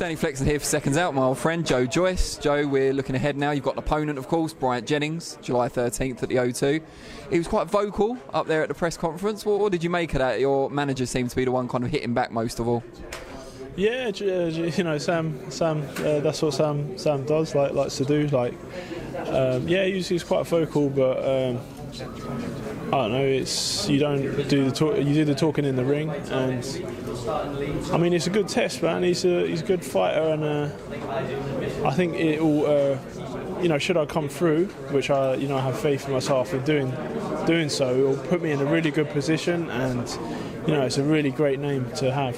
Danny Flexen here for Seconds Out, my old friend Joe Joyce. Joe, we're looking ahead now. You've got an opponent, of course, Bryant Jennings, July 13th at the O2. He was quite vocal up there at the press conference. What did you make of that? Your manager seemed to be the one kind of hitting back most of all. Yeah, you know, Sam. That's what Sam does. Likes to do. Yeah, he's quite vocal, but I don't know. You don't do the talk. You do the talking in the ring, and I mean, it's a good test, man. He's a good fighter, and I think it will. You know, should I come through, which I have faith in myself in doing so, it will put me in a really good position, and it's a really great name to have.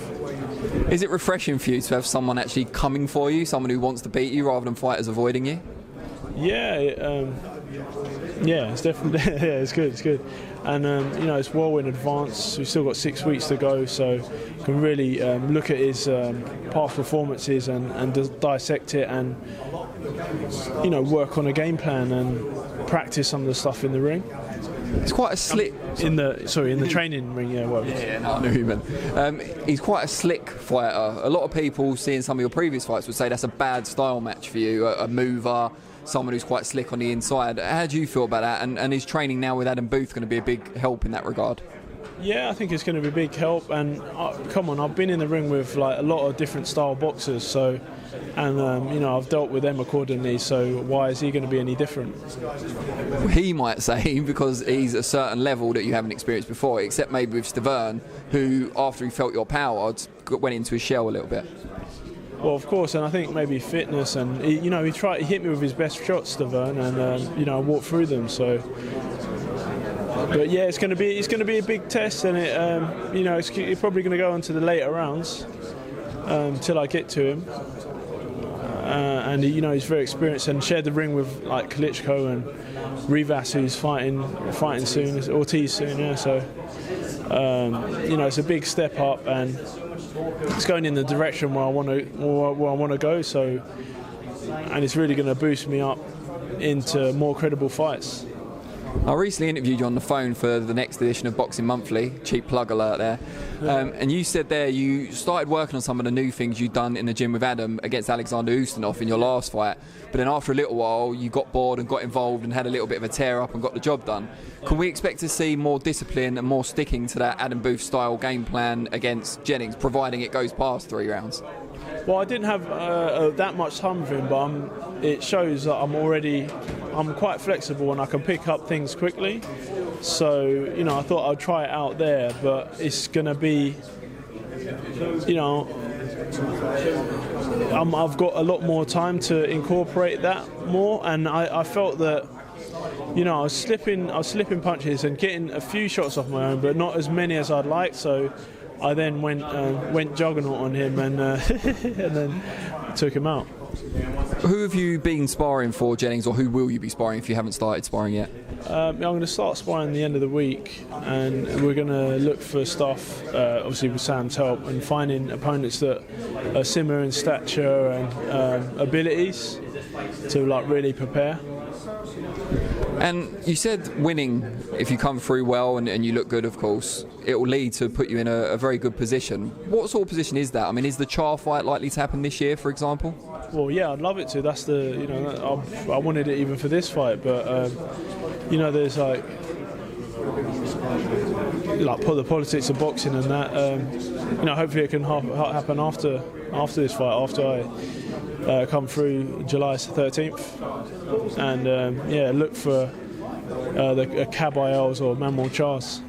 Is it refreshing for you to have someone actually coming for you, someone who wants to beat you rather than fighters avoiding you? Yeah, it's definitely it's good, and it's well in advance. We've still got 6 weeks to go, so can really look at his past performances and dissect it, and work on a game plan and practice some of the stuff in the ring. It's quite a slick in the training ring. Yeah, well, yeah, no, I knew you meant. He's quite a slick fighter. A lot of people seeing some of your previous fights would say that's a bad style match for you, a mover, someone who's quite slick on the inside. How do you feel about that? And is training now with Adam Booth going to be a big help in that regard? Yeah, I think it's going to be a big help. And come on, I've been in the ring with a lot of different style boxers, so. And I've dealt with them accordingly, so why is he going to be any different? He might say because he's a certain level that you haven't experienced before, except maybe with Stavern, who after he felt your power went into his shell a little bit. Well, of course, and I think maybe fitness, and he hit me with his best shots, Stavern, and I walked through them. So, but yeah, it's going to be a big test, and it's probably going to go into the later rounds till I get to him. And he's very experienced and shared the ring with Klitschko and Rivas, who's fighting soon, Ortiz soon. Yeah, so it's a big step up, and it's going in the direction where I want to go. So, and it's really going to boost me up into more credible fights. I recently interviewed you on the phone for the next edition of Boxing Monthly, cheap plug alert there, and you said there you started working on some of the new things you'd done in the gym with Adam against Alexander Ustinov in your last fight, but then after a little while you got bored and got involved and had a little bit of a tear up and got the job done. Can we expect to see more discipline and more sticking to that Adam Booth style game plan against Jennings, providing it goes past 3 rounds? Well, I didn't have that much time with him, but it shows that I'm quite flexible and I can pick up things quickly. So, I thought I'd try it out there, but it's going to be, I've got a lot more time to incorporate that more, and I felt that, I was slipping punches and getting a few shots off my own, but not as many as I'd like. So I then went juggernaut on him and then took him out. Who have you been sparring for, Jennings, or who will you be sparring if you haven't started sparring yet? I'm going to start sparring at the end of the week, and we're going to look for stuff, obviously with Sam's help, and finding opponents that are similar in stature and abilities to really prepare. And you said winning, if you come through well and you look good, of course, it will lead to put you in a very good position. What sort of position is that? I mean, is the Char fight likely to happen this year, for example? Well, yeah, I'd love it to. That's I wanted it even for this fight, but there's put the politics of boxing and that. Hopefully it can happen after this fight, after I come through July 13th, and look for the Cabayels or Manuel Chars.